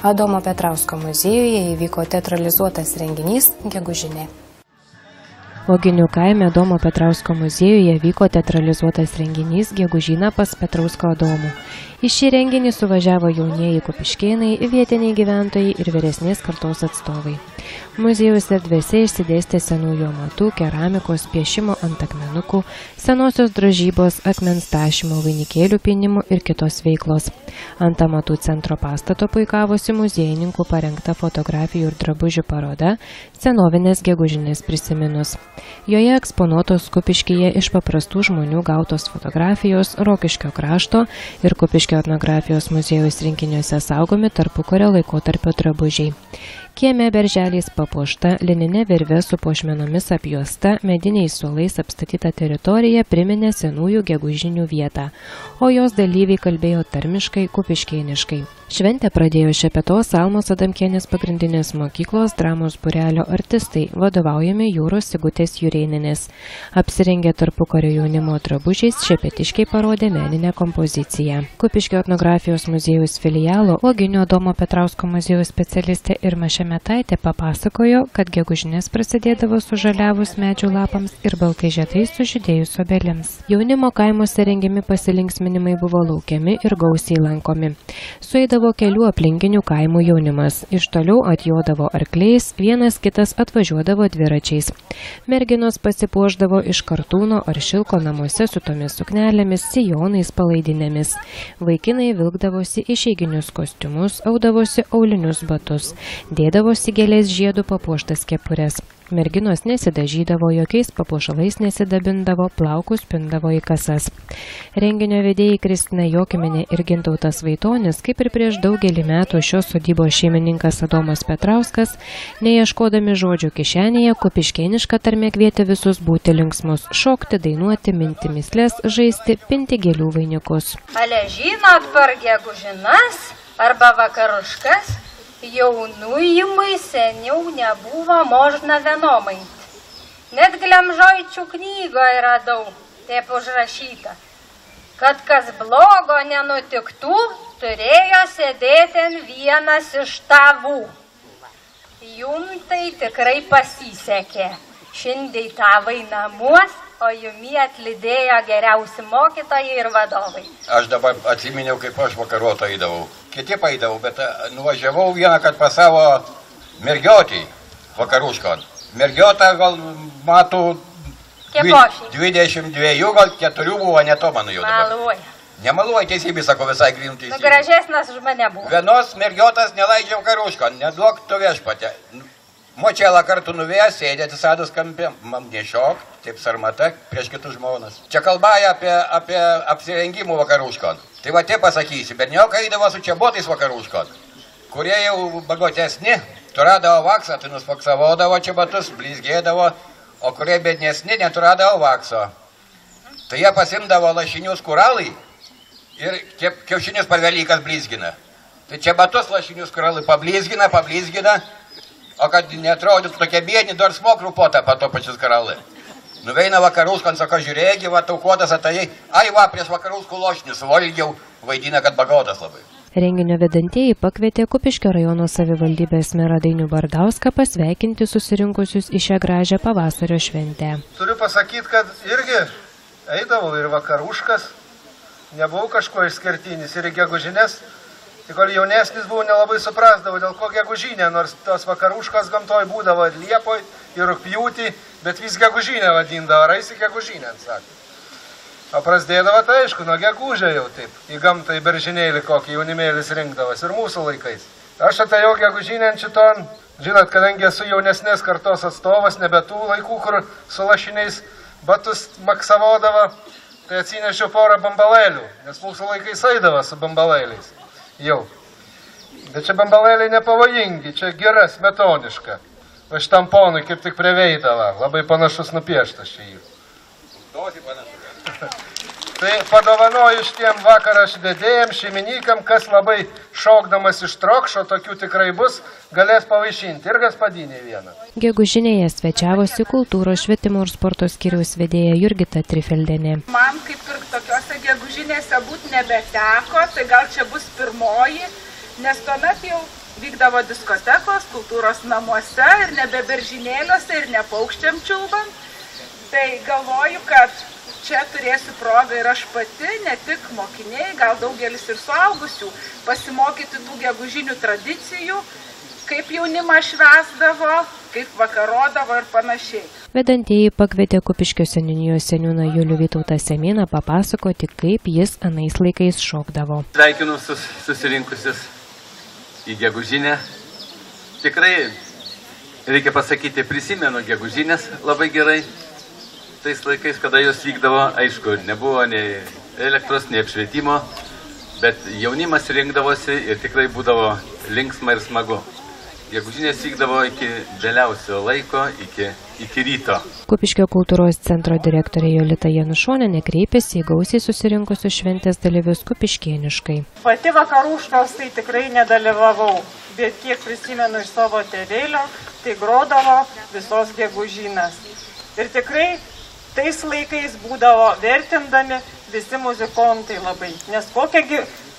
Adomo Petrausko muziejuje įvyko teatralizuotas renginys Gegužinė. Uoginių kaime Adomo Petrausko muziejuje vyko teatralizuotas renginys Gegužina pas Petrauską Adomų. Į šį renginį suvažiavo jaunieji kupiškėnai, vietiniai gyventojai ir vyresnės kartos atstovai. Muziejaus erdvėse išsidėstė senųjų amatų, keramikos, piešimo ant akmenukų, senosios drožybos, akmens tašymo, vainikėlių pynimo ir kitos veiklos. Ant amatų centro pastato puikavosi muziejininkų parengta fotografijų ir drabužių paroda Senovinės gegužinės prisiminus. Joje eksponuotos Kupiškyje iš paprastų žmonių gautos fotografijos, Rokiškio krašto ir Kupiškio etnografijos muziejaus rinkiniuose saugomi tarpukario laikotarpio drabužiai. Kieme berželiais papuošta, linine virve su puošmenomis apjuosta, mediniais suolais apstatyta teritorija priminė senųjų gegužinių vietą, o jos dalyviai kalbėjo tarmiškai, kupiškėniškai. Šventę pradėjo Šepetos Almos Adamkienės pagrindinės mokyklos dramos būrelio artistai, vadovaujami Jūros Sigutės Jurėnienės. Apsirengę tarpukario jaunimo drabužiais, šepetiškiai parodė meninę kompoziciją. Kupiškio etnografijos muziejaus filialo Uoginių Adomo Petrausko muziejaus specialistė Irma Šemetaitė papasakojo, kad gegužinės prasidėdavo sužaliavus medžių lapams ir baltai žiedais sužydėjus obelims. Jaunimo kaimuose rengiami pasilinksminimai buvo laukiami ir gausiai lankomi. Sueidavo kelių aplinkinių kaimų jaunimas. Iš toliau atjodavo arkliais, vienas kitas atvažiuodavo dviračiais. Merginos pasipuošdavo iš kartūno ar šilko namuose su tomis suknelėmis, sijonais, palaidinėmis. Vaikinai vilkdavosi išeiginius kostiumus, audavosi aulinius batus, dėdavosi gėlės žiedų papuoštas kepures. Merginos nesidažydavo, jokiais papuošalais nesidabindavo, plaukus pindavo į kasas. Renginio vedėjai Kristina Jokiminė ir Gintautas Vaitonis, kaip ir prieš daugelį metų šios sodybos šeimininkas Adomas Petrauskas, neieškodami žodžių kišenėje, kupiškėniška tarmė kvietė visus būti linksmus, šokti, dainuoti, minti mįsles, žaisti, pinti gėlių vainikus. Ale žinot per gegužinas arba vakaruškas? Jaunujimui seniau nebuvo možna vienomait. Net Glemžoičių knygoje radau, taip užrašyta, kad kas blogo nenutiktų, turėjo sėdėti vienas iš tavų. Jum tai tikrai pasisekė. Šiandien tavai namuos, o jumi atlydėjo geriausi mokytojai ir vadovai. Aš dabar atsiminiau, kaip aš vakaruotą eidavau. Kiti paeidavau, bet nuvažiavau vieną, kad pas savo mergiotį vakaruškon. Mergiota gal matų 22, gal 4 buvo, ne to mano jau dabar. Maluoja. Nemaluoja, teisybė, sako, visai grįm teisybė. Gražesnas už mane buvo. Vienos mergiotas nelaidžia vakaruškon, neduok tu viešpatė. Močelą kartu nuvės, sėdė atsisadus kampė, man nešiok, taip sarmata, prieš kitus žmonas. Čia kalbąja apie apsirengimų vakaruškon. Tai va, te pasakysi, berniokai eidavo su čiabotais vakaruškon, kurie jau bagotesni, turadavo vaksą, tai nuspaksavodavo čiabotus, blizgėdavo, o kurie bednesni neturadavo vakso. Tai jie pasimdavo lašinius kuralai ir kiaušinius per Velykas blizgina. Tai čiabotus lašinius kuralai pablizgina, o kad neatrodytų tokia biedni, dar smokrų potą pato pačius karalai. Nuveina vakaruškon, sako, žiūrėgi, va, taukuotas atėjai, va, prieš vakaruškų lošinius, valgiau, vaidina, kad bagotas labai. Renginio vedantieji pakvietė Kupiškio rajono savivaldybės merą Dainių Bardauską pasveikinti susirinkusius į šią gražią pavasario šventę. Turiu pasakyti, kad irgi eidavau ir vakaruškas, nebuvau kažko išskirtinis ir gegužinės. Tik kol jaunesnis buvau, nelabai suprasdavau, dėl ko gegužinė, nors tos vakaruškas gamtoj būdavo ir liepoj, ir rugpjūtį, bet vis gegužinė vadindavo, raisi gegužinė, sakė. O prasidėdavo, tai aišku, nuo gegužė jau taip, į gamtą, į beržinėlį kokį jaunimėlis rinkdavas ir mūsų laikais. Aš atėjau gegužinę ant šiton, žinot, kadangi esu jaunesnės kartos atstovas, nebe tų laikų, kur su lašiniais batus maksavodavo, tai atsinešiau porą bambalėlių, nes mūsų laikais eidavo su bambalėliais. Jau. Bet čia bambalėliai nepavojingi, čia gera, smetoniška. Va šitam ponui kaip tik prie veidalą, labai panašus nupieštas čia jų. Tai padovanoju šitiem vakaraš vedėjam, šeimininkam, kas labai šokdamas iš trokšo, tokių tikrai bus, galės pavaišinti. Ir gaspadinė vieną. Gegužinėje svečiavosi kultūros, švietimo ir sporto skyriaus vedėja Jurgita Trifeldienė. Man kaip ir tokiose gegužinėse būt nebeteko, tai gal čia bus pirmoji, nes tuomet jau vykdavo diskotekos, kultūros namuose ir nebe beržinėliuose ir ne paukščiam čiulbant. Tai galvoju, kad čia turėsiu progą ir aš pati, ne tik mokiniai, gal daugelis ir suaugusių, pasimokyti tų gegužinių tradicijų, kaip jaunimas švęsdavo, kaip vakarodavo ir panašiai. Vedantieji pakvietė Kupiškio seniūnijos seniūną Julių Vytautą Semėną papasakoti, kaip jis anais laikais šokdavo. Sveikinu susirinkusius į gegužinę. Tikrai, reikia pasakyti, prisimenu gegužinės labai gerai. Tais laikais, kada jos vykdavo, aišku, nebuvo nei elektros, nei apšvietimo, bet jaunimas rinkdavosi ir tikrai būdavo linksma ir smagu. Gegužinės vykdavo iki vėliausio laiko, iki ryto. Kupiškio kultūros centro direktorė Jolita Janušonienė kreipėsi į gausiai susirinkusius šventės dalyvius kupiškėniškai. Pati vakaruškos tai tikrai nedalyvavau, bet kiek prisimenu iš savo tėvelio, tai grodavo visos gegužinas. Ir tikrai tais laikais būdavo vertindami visi muzikontai labai, nes kokia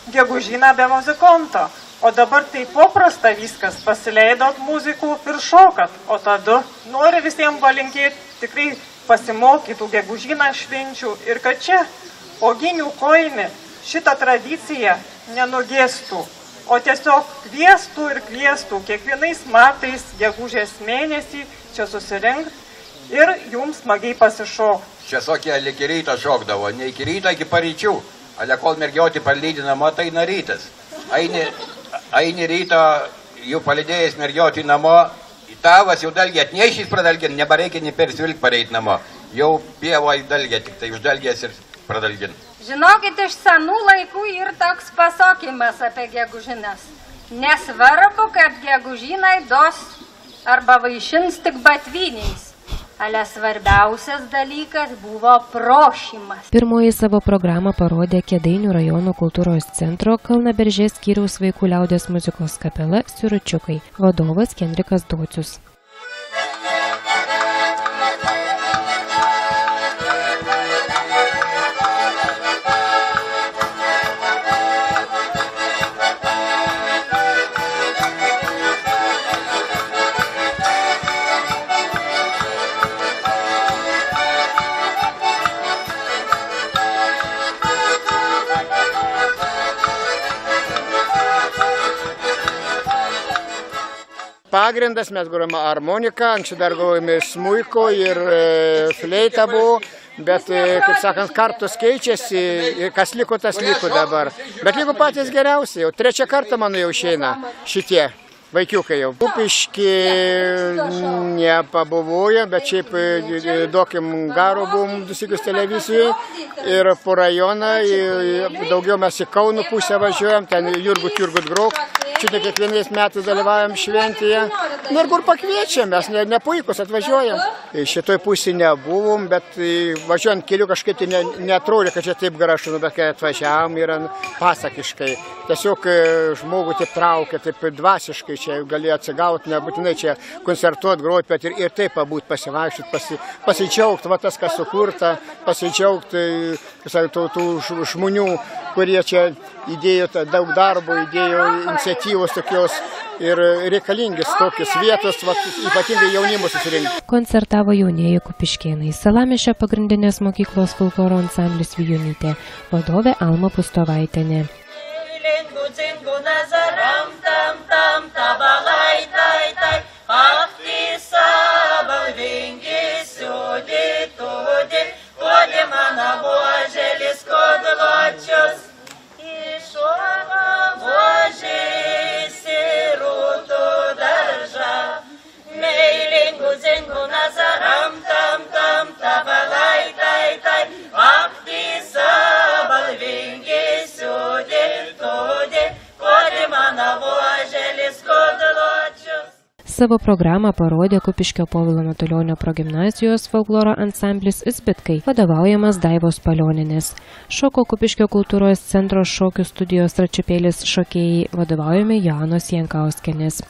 gegužina be muzikonto. O dabar tai paprasta viskas, pasileidot muzikų ir šokat, o tada noriu visiems palinkėti tikrai pasimokytų gegužiną švenčių ir kad čia Oginių kaime šitą tradiciją nenugėstų, o tiesiog kviestų ir kviestų kiekvienais metais gegužės mėnesį čia susirinkti ir jums smagiai pasišokti. Čia tokie iki ryto šokdavo, ne iki ryto, iki paryčių, ale kol mergiotį palydė namo, tai narytas. Aini ryto, jų palidėjęs mergiotį namo, tavas jau dalgė atnešys pradalgin, nebereikia nei persvilk pareiti namo. Jau pievo įdalgė, tik tai uždalgės ir pradalgin. Žinokit, iš senų laikų ir toks pasakymas apie gegužines. Nesvarbu, kad gegužinai dos arba vaišins tik batvyniais. Ale svarbiausias dalykas buvo prošimas. Pirmoji savo programą parodė Kėdainių rajono kultūros centro Kalnaberžės skyriaus vaikų liaudies muzikos kapela Siručiukai, vadovas Henrikas Docius. Pagrindas mes grojame harmoniką, anksčiau dar grojame smuiko ir fleita buvo, bet, kaip sakant, kartos keičiasi ir kas liko, tas liko dabar. Bet liko patys geriausi, jau trečią kartą mano jau išeina šitie vaikiukai jau. Kupiški nepabuvoja, bet šiaip duokim garo buvom dusikus televizijoje ir po rajoną, daugiau mes į Kauno pusę važiuojam, ten Jurgut grok. Šitai kiekvienais metais dalyvaujam šventėje. Nu ir kur pakviečiam, mes nepuikus atvažiuojam. Šitoj pusėje nebuvom, bet važiuojant keliu kažkaip tai netrodė, kad čia taip gražu, bet kai atvažiavam yra pasakiškai. Tiesiog žmogų taip traukia, taip dvasiškai čia gali atsigauti, nebūtinai čia koncertuoti, groti, bet ir taip pabūt pasivaikščioti, pasidžiaugti, va tas, kas sukurta, pasidžiaugti tų žmonių, kurie čia įdėjo daug darbo, įdėjo iniciatyvos tokios ir reikalingis tokios vietos, ypatingai jaunimo susirinkti. Koncertavo jaunieji kupiškėnai. Salamiesčio pagrindinės mokyklos folkloro ansamblis Vijonytė, vadovė Alma Pustovaitienė. Savo programą parodė Kupiškio Povilo Matulionio progimnazijos folkloro ansamblis Izbitkai, vadovaujamas Daivos Palioninės. Šoko Kupiškio kultūros centro šokių studijos Račiupėlis šokėjai, vadovaujami Joanos Jankauskienės.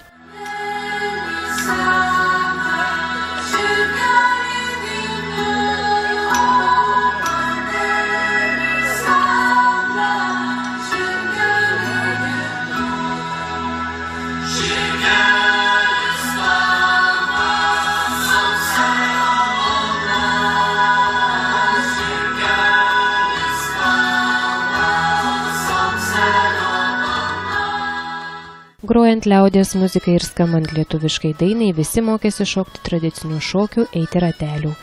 Grojant liaudies muzikai ir skambant lietuviškai dainai, visi mokėsi šokti tradicinių šokių, eiti ratelių.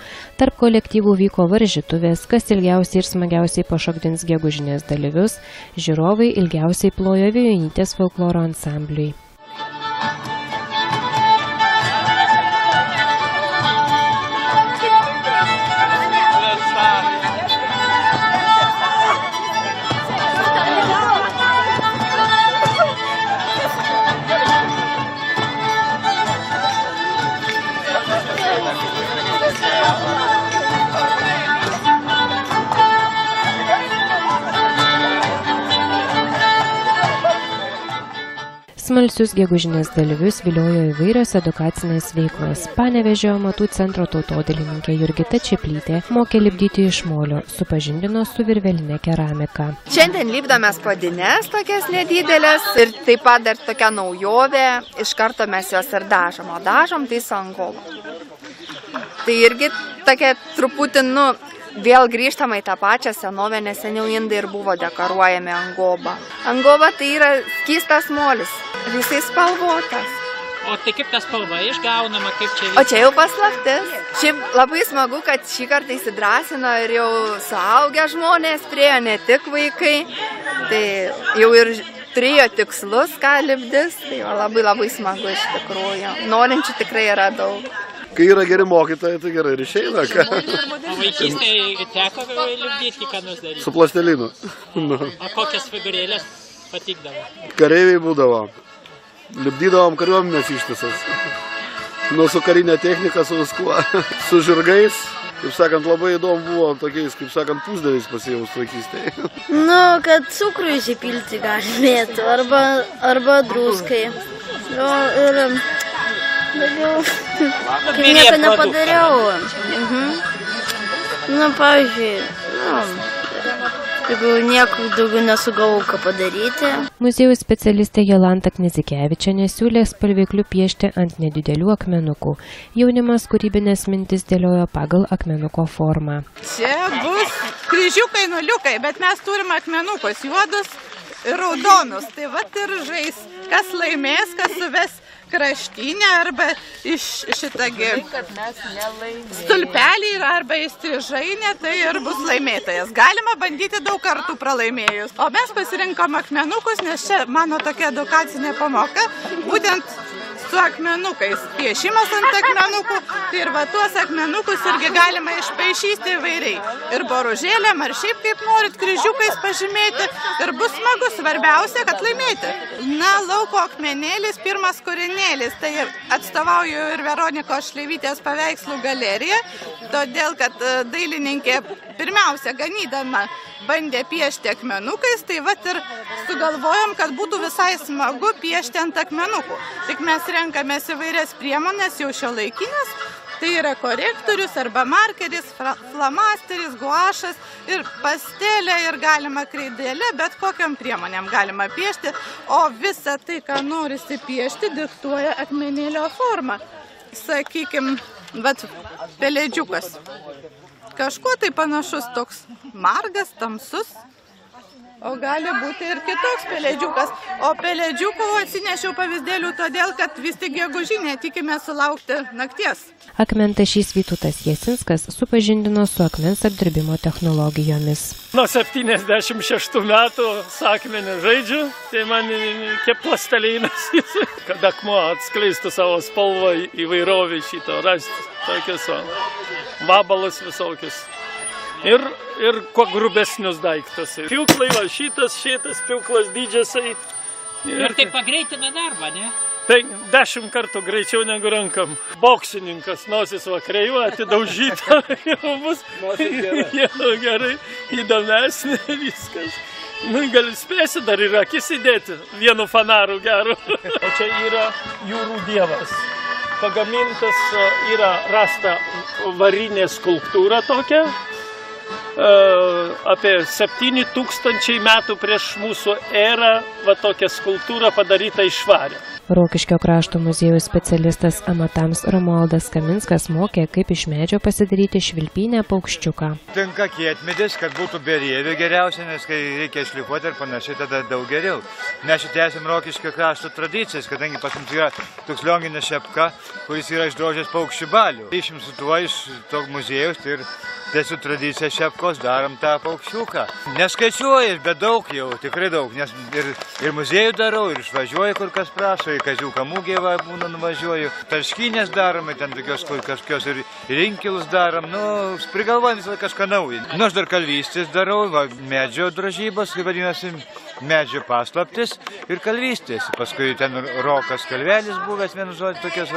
Tarp kolektyvų vyko varžytuvės, kas ilgiausiai ir smagiausiai pašokdins gegužinės dalyvius, žiūrovai ilgiausiai plojo Vijonytės folkloro ansambliui. Smalsius gegužinės dalyvius viliojo įvairios edukacinės veiklos. Panevėžio amatų centro tautodailininkė Jurgita Čeplytė mokė lipdyti iš molio, supažindino su virveline keramika. Šiandien lipdomės puodines tokias nedidelės ir taip pat dar tokia naujovė, iš karto mes jos ir dažom, o dažom tai su angoba. Tai irgi tokia truputį, vėl grįžtama į tą pačią senovę, nes seniau indai ir buvo dekoruojami angoba. Angoba tai yra skystas molis, visai spalvotas. O tai kaip ta spalva išgaunama, kaip čia viskas? O čia jau paslaptis. Šiaip labai smagu, kad šį kartą įsidrasino ir jau suaugę žmonės priejo, ne tik vaikai. Tai jau ir turėjo tikslus, ką lipdys. Tai labai smagu iš tikrųjų. Norinčių tikrai yra daug. Kai yra geri mokytojai, tai gerai ir išeina. O vaikystėje teko lipdyti, ką nors daryti? Su plastelinu. O kokias figūrėlės patikdavo? Kareiviai būdavo. Lipdydavom kariuomenės ištisas. Su karinė technika, su viskuo. Su žirgais. Kaip sakant, labai įdomu buvo tokiais, kaip sakant, pusdėliais pasijaus vaikystėje. Kad cukrų įsipilti galėtų, arba druskai. Kai nieko nepadariau. Pavyzdžiui, jeigu nieko daugiau nesugavau ką padaryti. Muziejaus specialistė Jolanta Knizikevičienė siūlė spalvikliu piešti ant nedidelių akmenukų. Jaunimas kūrybinės mintis dėliojo pagal akmenuko formą. Čia bus kryžiukai, nuliukai, bet mes turim akmenukus juodus ir raudonus. Tai vat ir žais, kas laimės, kas suves kraštinę arba iš šitągi stulpelį arba įstrižainę, tai ir bus laimėtojas. Galima bandyti daug kartų pralaimėjus. O mes pasirinkom akmenukus, nes čia mano tokia edukacinė pamoka, būtent su akmenukais. Piešimas ant akmenukų, tai ir va tuos akmenukus irgi galima išpaišyti įvairiai. Ir boružėlėm, ar šiaip kaip norit kryžiukais pažymėti. Ir bus smagu, svarbiausia, kad laimėti. Lauko akmenėlis, pirmas kūrinėlis. Tai atstovauju ir Veronikos Šleivytės paveikslų galeriją, todėl kad dailininkė pirmiausia ganydama bandė piešti akmenukais, tai vat ir sugalvojom, kad būtų visai smagu piešti ant akmenukų. Tik mes renkamės įvairias priemonės jau šiuolaikinės, tai yra korektorius arba markeris, flamasteris, guašas ir pastelė ir galima kreidėlė, bet kokiam priemonėm galima piešti, o visą tai, ką norisi piešti, diktuoja akmenėlio formą. Sakykim, vat pelėdžiukas. Kažkuo tai panašus toks margas, tamsus, o gali būti ir kitoks pelėdžiukas. O pelėdžiukų atsinešiau pavyzdėlių todėl, kad vis tik gegužinė tikime sulaukti nakties. Akmentašys Vytautas Jasinskas supažindino su akmens apdirbimo technologijomis. Nuo 76 metų su akmeniu žaidžiu, tai man kaip plastelinas, kad akmuo atskleistų savo spalvą įvairovį šito, rasti tokius vabalus visokius. Ir kuo grubesnius daiktus. Pjūklai, va šitas pjūklas didžiasai. Ir tai pagreitina darbą, ne? Tai 10 kartų greičiau negu rankam. Boksininkas, nosis va kreiva, atidaužyta, jau bus gerai, įdomesnė viskas. Gal spėsi dar ir akis įdėti, vienu fanaru geru. O čia yra jūrų dievas. Pagamintas yra rasta varinė skulptūra tokia. Apie 7000 metų prieš mūsų erą va tokia skulptūra padaryta iš vario. Rokiškio krašto muziejaus specialistas amatams Romualdas Kaminskas mokė, kaip iš medžio pasidaryti švilpynę paukščiuką. Tinka kietmedis, kad būtų berievių geriausia, nes kai reikia šlifuoti ir panašiai, tada daug geriau. Mes šitai esame Rokiškio krašto tradicijas, kadangi pas mums yra toks Lionginas Šepka, kuris yra išdrožęs paukščių balių. Išim su tuo iš to muziejaus ir tiesiog tradicija Šepkos darom tą paukščiuką. Neskaičiuoju, bet daug jau, tikrai daug, nes ir muziejų darau, ir išvažiuoju, kur kas prašo, į Kaziuko mugę būna nuvažiuoju. Tarškynės darome, ten tokios kažkokios ir rinkilus darom, prigalvojam visą kažką naują. Aš dar kalvystės darau, medžio drožybos, kaip vadinasi, medžio paslaptis ir kalvystės. Paskui ten Rokas Kalvelis buvęs, vienu žodžiu, tokias,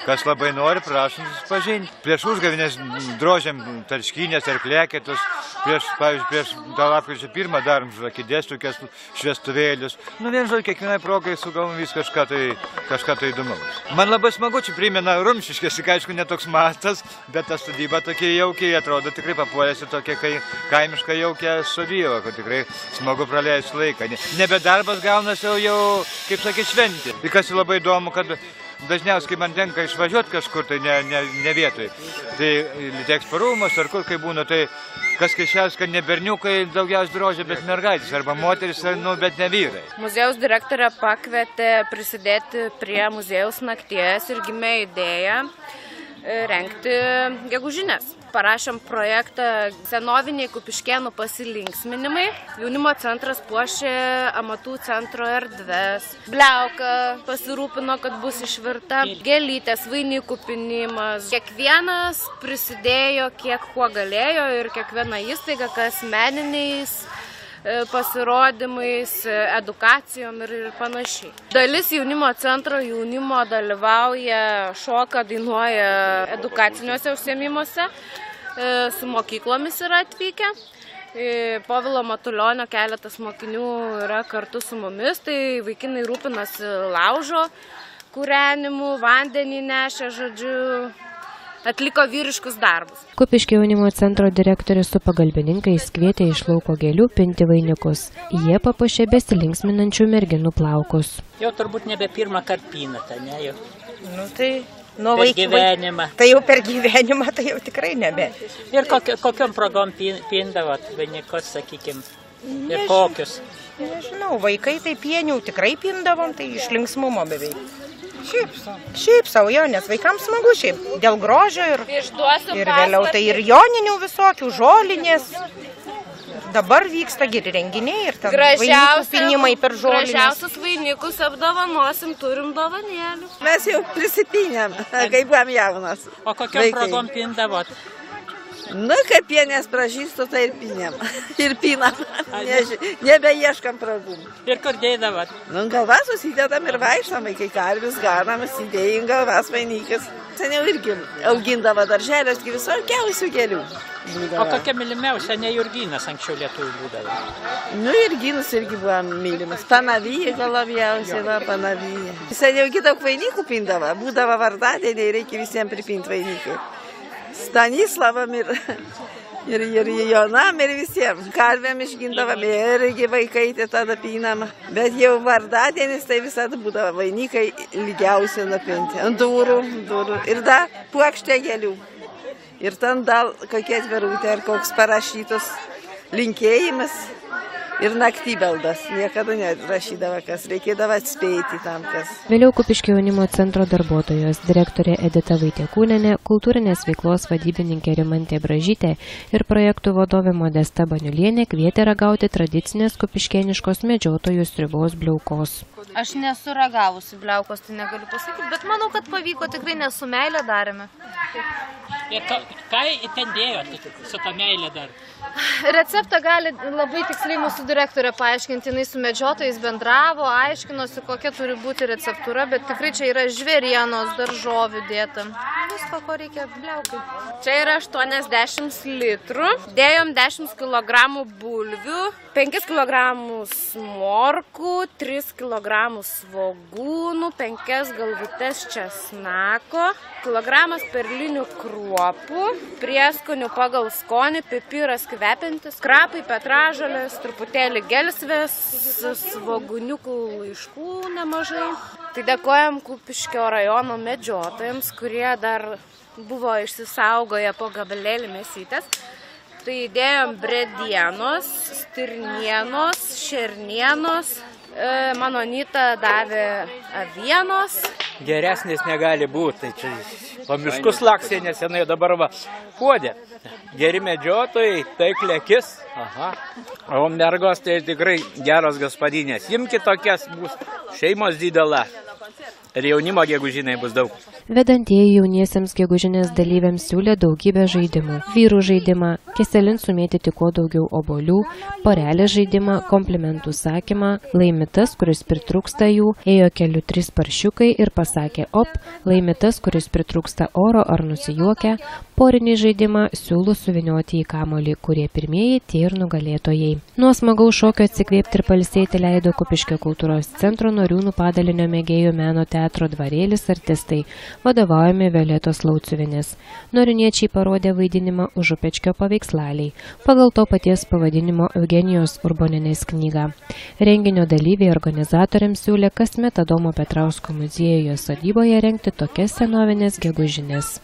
kas labai nori, prašom susipažinti. Prieš užgavėnes drožiam tarškynės ar kleketus, prieš tą lapkričio 1 darom žvakidės, tokias šviestuvėlius. Vienu žodžiu, kiekvienai progai sugalvom vis kažką tai įdomaus. Man labai smagu, čia primena Rumšiškės, aišku, netoks mastas, bet ta sodyba tokia jaukiai atrodo, tikrai papuolėsi tokia kaimiška jaukia sodyba, kad tikrai smagu praleisti laiką. Nebe darbas gaunasi jau, kaip sakė, šventė. Ir kas labai įdomu, kad dažniausiai, kai man tenka išvažiuoti kažkur, tai ne vietoj. Tai Litexpo rūmos ar kur, kai būna, tai kas keišiausia, kad ne berniukai daugiausiai drožia, bet mergaitės, arba moteris, bet ne vyrai. Muziejaus direktorė pakvietė prisidėti prie muziejaus nakties ir gimė idėja rengti gegužines. Parašėm projektą senoviniai Kupiškėnų pasilinksminimai. Jaunimo centras puošė amatų centro erdves. Bliauka pasirūpino, kad bus išvirta gėlytės, vainikų pynimas. Kiekvienas prisidėjo kiek kuo galėjo ir kiekviena įstaiga, kas meniniais pasirodymais, edukacijom ir panašiai. Dalis jaunimo centro jaunimo dalyvauja, šoka, dainuoja edukaciniuose užsiėmimuose, su mokyklomis yra atvykę. Povilo Matulionio keletas mokinių yra kartu su mumis, tai vaikinai rūpinasi laužo kūrenimu, vandenį nešė, žodžiu, atliko vyriškus darbus. Kupiškio jaunimo centro direktorius su pagalbininkais kvietė iš lauko gėlių pinti vainikus. Jie papuošė besilinksminančių merginų plaukus. Jau turbūt nebe pirmą kartą pinate, ne jau? Per gyvenimą. Tai jau per gyvenimą, tai jau tikrai nebe. Ir kokiom progom pindavot vainikus, sakykime, ir kokius? Nežinau, vaikai tai pienių tikrai pindavom, tai iš linksmumo beveik. Šiaip savo, jo, nes vaikams smagu šiaip, dėl grožio ir vėliau tai ir joninių visokių, žolinės. Dabar vyksta geri renginiai ir ten vainikų pinimai per žolinės. Gražiausius vainikus apdovanosim, turim dovanėlių. Mes jau prisipinėm, kai buvom jaunas. O kokiom progom pindavot? Kaip pienės pražįstų, tai ir pinėm. Ir pinam. Nebeieškam progų. Ir kur dėdavot? Galvas susidedam ir vaikštam, kai karvius ganam, įsidėjim galvas vainikas. Seniau irgi augindavo darželės, visokiausių gėlių. O kokia mylimiausia, ne Jurginas anksčiau lietuvių būdavo? Jurginas irgi buvo mylimas. Panavyje gal labiausiai, panavyje. Seniau daug vainikų pindavo. Būdavo vardadieniai, reikia visiems pripinti vainikai. Stanislavam ir Jonam ir visiems. Karvėm išgindavom irgi vaikai tada pinama. Bet jau vardadienis tai visada būdavo vainikai lygiausiai nupinti. Ant durų. Ir dar puokštė gėlių. Ir ten dar kokie atvirutė ar koks parašytos linkėjimas. Ir naktybeldas. Niekada nerašydavo kas. Reikėdavo atspėti tam kas. Vėliau Kupiškio jaunimo centro darbuotojos direktorė Edita Vaitiekūnienė, kultūrinės veiklos vadybininkė Rimantė Bražytė ir projektų vadovė Modesta Baniulienė kvietė ragauti tradicinės kupiškėniškos medžiotojų sriubos bliaukos. Aš nesu ragavusi bliaukos, tai negaliu pasakyti, bet manau, kad pavyko, tikrai nesu meilę darėme. Ir ką ten dėjote su ta meilė dar? Receptą gali labai tiksliai mūsų direktorė paaiškinti, jinai su medžiotojais bendravo, aiškinosi, kokia turi būti receptūra, bet tikrai čia yra žvėrienos, daržovių dėta. Visko, ko reikia bliaukai. Čia yra 80 litrų, dėjom 10 kg bulvių, 5 kg morkų, 3 kg svogūnų, 5 galvutes česnako, kilogramas perlinių kruopų, prieskonių pagal skonį, pipiras kvepiantis, krapai, petražolės, truputėlį gelsvės, svogūniukų laiškų nemažai. Tai dėkojam Kupiškio rajono medžiotojams, kurie dar buvo išsisaugoję po gabalėlį mėsytės. Tai įdėjom bredienos, stirnienos, šernienos, mano Anyta davė avienos. Geresnės negali būti, tai čia po miškus laksė nesenai dabar va puodė. Geri medžiotojai, taikli akis. Aha. O mergos tai tikrai geros gaspadinės. Imkit tokias, bus šeimos didelė. Ir jaunimo gegužinai bus daug. Vedantieji jauniesiems gegužinės dalyviams siūlė daugybę žaidimų. Vyrų žaidimą, keselin sumėtyti kuo daugiau obolių, porelės žaidimą, komplimentų sakymą, laimitas, kuris pritrūksta jų, ėjo keliu 3 paršiukai ir pasakė op, laimitas, kuris pritrūksta oro ar nusijuokia, porinį žaidimą siūlo suvinioti į kamolį, kurie pirmieji tie ir nugalėtojai. Nuo smagaus šokio atsikvėpti ir pailsėti leido Kupiškio kultūros centro Noriūnų padalinio mėgėjų meno teatro Dvarėlis artistai, vadovaujami Violetos Lauciuvienės. Noriniečiai parodė vaidinimą Užupečkio paveikslaliai, pagal to paties pavadinimo Eugenijos Urbonienės knygą. Renginio dalyviai organizatoriams siūlė kasmet Adomo Petrausko muziejuje sodyboje rengti tokias senovinės gegužinės.